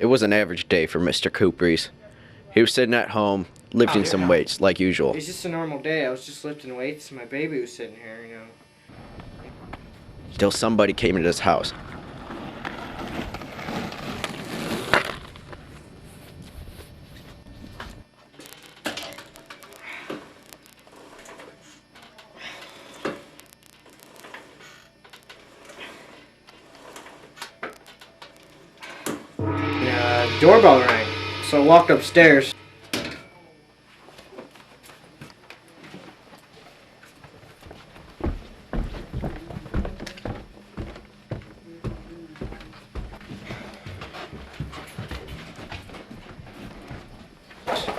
It was an average day for Mr. Coopries. He was sitting at home, lifting some weights, like usual. It's just a normal day. I was just lifting weights, and my baby was sitting here, you know. Till somebody came into his house. Doorbell rang, so I walked upstairs.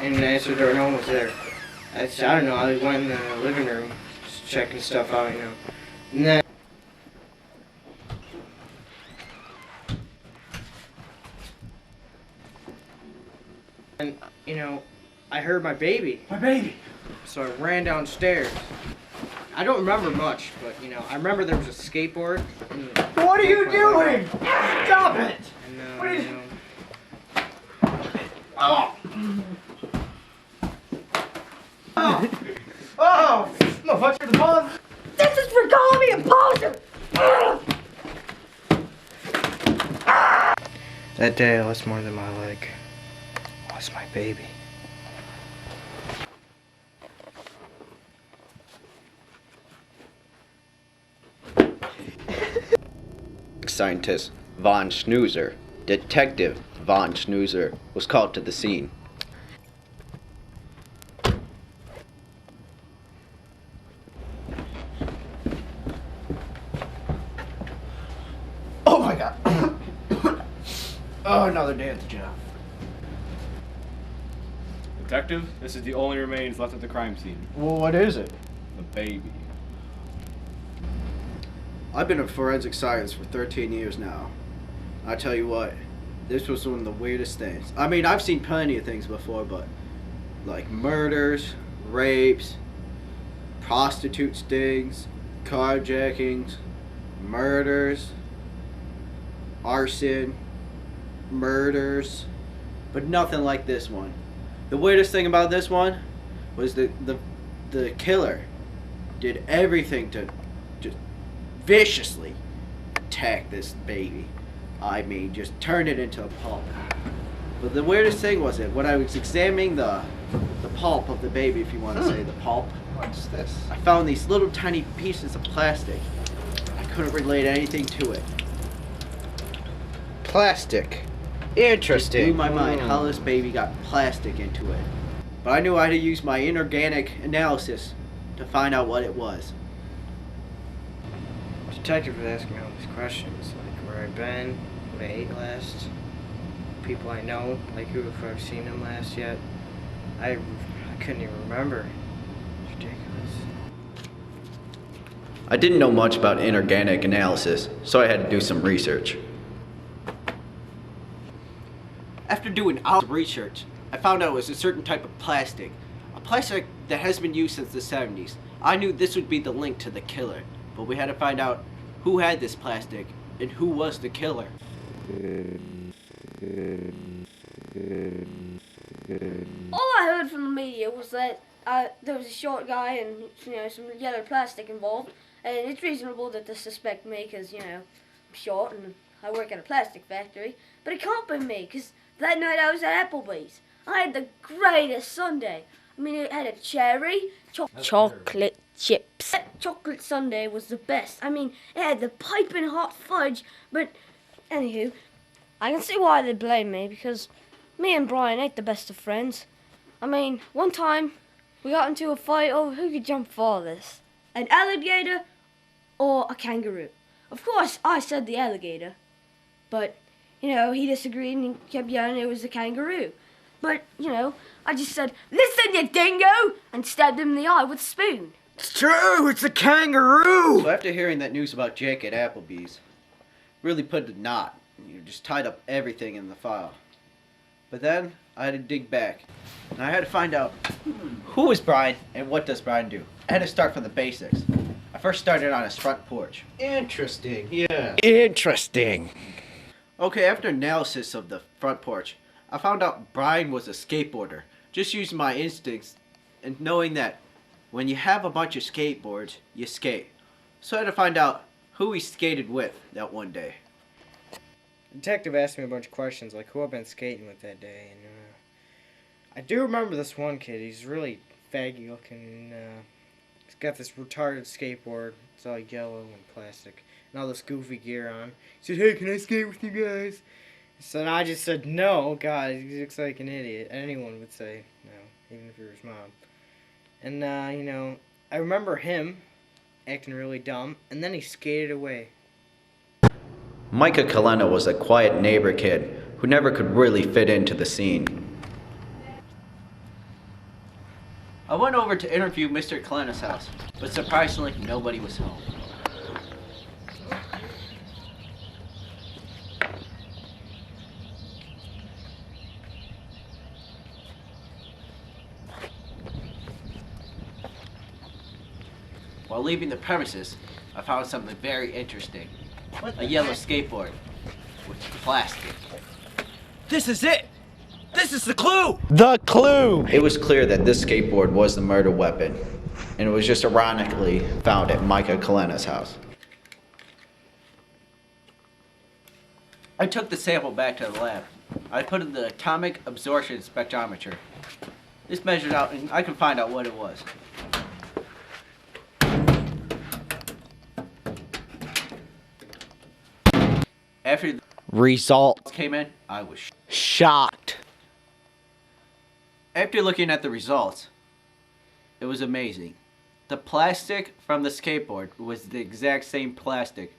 And the answer door, no one was there. I don't know, I went in the living room, just checking stuff out, you know. And then you know, I heard my baby. My baby! So I ran downstairs. I don't remember much, but, you know, I remember there was a skateboard. What are you doing? Stop it! And, What is... you know, Oh! Oh! Oh! I'm gonna punch you in the balls! This is for calling me a poser! that day I lost more than my leg. I lost my baby. Scientist Von Schnoozer, Detective Von Schnoozer, was called to the scene. Oh my god! Oh, another day at the job. Detective, this is the only remains left at the crime scene. Well, what is it? The baby. I've been in forensic science for 13 years now. I tell you what, this was one of the weirdest things. I mean, I've seen plenty of things before, but like murders, rapes, prostitute stings, carjackings, murders, arson, murders, but nothing like this one. The weirdest thing about this one was that the killer did everything to just viciously attack this baby. I mean, just turn it into a pulp. But the weirdest thing was when I was examining the pulp of the baby, if you want to say the pulp. What's this? I found these little tiny pieces of plastic. I couldn't relate anything to it. Plastic. It blew Interesting. my mind how this baby got plastic into it. But I knew I had to use my inorganic analysis to find out what it was. Detective was asking all these questions, like where I've been, what I ate last, people I know, like who if I've seen them last yet. I couldn't even remember. It's ridiculous. I didn't know much about inorganic analysis, so I had to do some research. After doing hours of research, I found out it was a certain type of plastic. A plastic that has been used since the 70s. I knew this would be the link to the killer, but we had to find out who had this plastic and who was the killer. All I heard from the media was that there was a short guy and, you know, some yellow plastic involved, and it's reasonable that they suspect me because, you know, I'm short and I work at a plastic factory, but it can't be me because that night I was at Applebee's. I had the greatest sundae. I mean, it had a cherry, chocolate chips. That chocolate sundae was the best. I mean, it had the piping hot fudge, but anywho, I can see why they blame me because me and Brian ain't the best of friends. I mean, one time we got into a fight over who could jump farthest, an alligator or a kangaroo. Of course, I said the alligator, but, you know, he disagreed and he kept yelling it was the kangaroo. But, you know, I just said, "Listen, you dingo!" and stabbed him in the eye with a spoon. It's true! It's a kangaroo! So after hearing that news about Jake at Applebee's, really put a knot. You know, just tied up everything in the file. But then I had to dig back, and I had to find out who is Brian and what does Brian do. I had to start from the basics. I first started on his front porch. Interesting, yeah. Interesting. Okay, after analysis of the front porch, I found out Brian was a skateboarder. Just using my instincts and knowing that when you have a bunch of skateboards, you skate. So I had to find out who he skated with that one day. The detective asked me a bunch of questions, like who I've been skating with that day, and I do remember this one kid. He's really faggy looking, and he's got this retarded skateboard. It's all yellow and plastic, and all this goofy gear on. He said, "Hey, can I skate with you guys?" So I just said, "No, God, he looks like an idiot." Anyone would say no, even if you're his mom. And, I remember him acting really dumb, and then he skated away. Micah Kalena was a quiet neighbor kid who never could really fit into the scene. I went over to interview Mr. Kalena's house, but surprisingly, nobody was home. While leaving the premises, I found something very interesting. A yellow skateboard with plastic. This is it! This is the clue! The clue! It was clear that this skateboard was the murder weapon, and it was just ironically found at Micah Kalena's house. I took the sample back to the lab. I put in the atomic absorption spectrometer. This measured out, and I could find out what it was. After the Result. came in, I was Shocked. After looking at the results, it was amazing. The plastic from the skateboard was the exact same plastic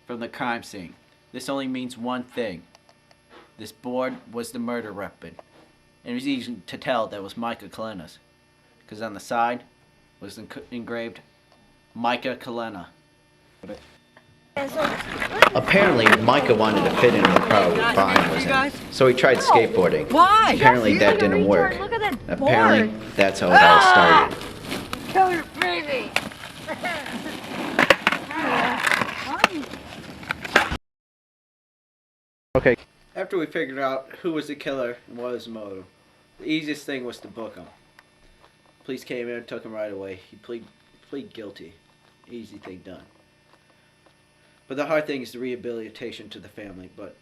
from the crime scene. This only means one thing. This board was the murder weapon. And it was easy to tell that was Micah Kalena's, because on the side was engraved Micah Kalena. Apparently, Micah wanted to fit in the crowd where Brian was in, so he tried skateboarding. Why? Apparently, that didn't work. Look at that Apparently, board. that's how it all started. Killer crazy. Okay. After we figured out who was the killer and what was the motive, the easiest thing was to book him. Police came in and took him right away. He plead guilty. Easy thing done. But the hard thing is the rehabilitation to the family. But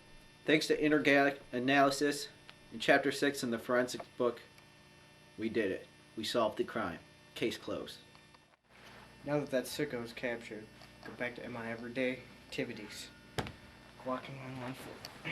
thanks to inorganic analysis in Chapter 6 in the forensics book, we did it. We solved the crime. Case closed. Now that sicko is captured, go back to my everyday activities. Walking on one foot.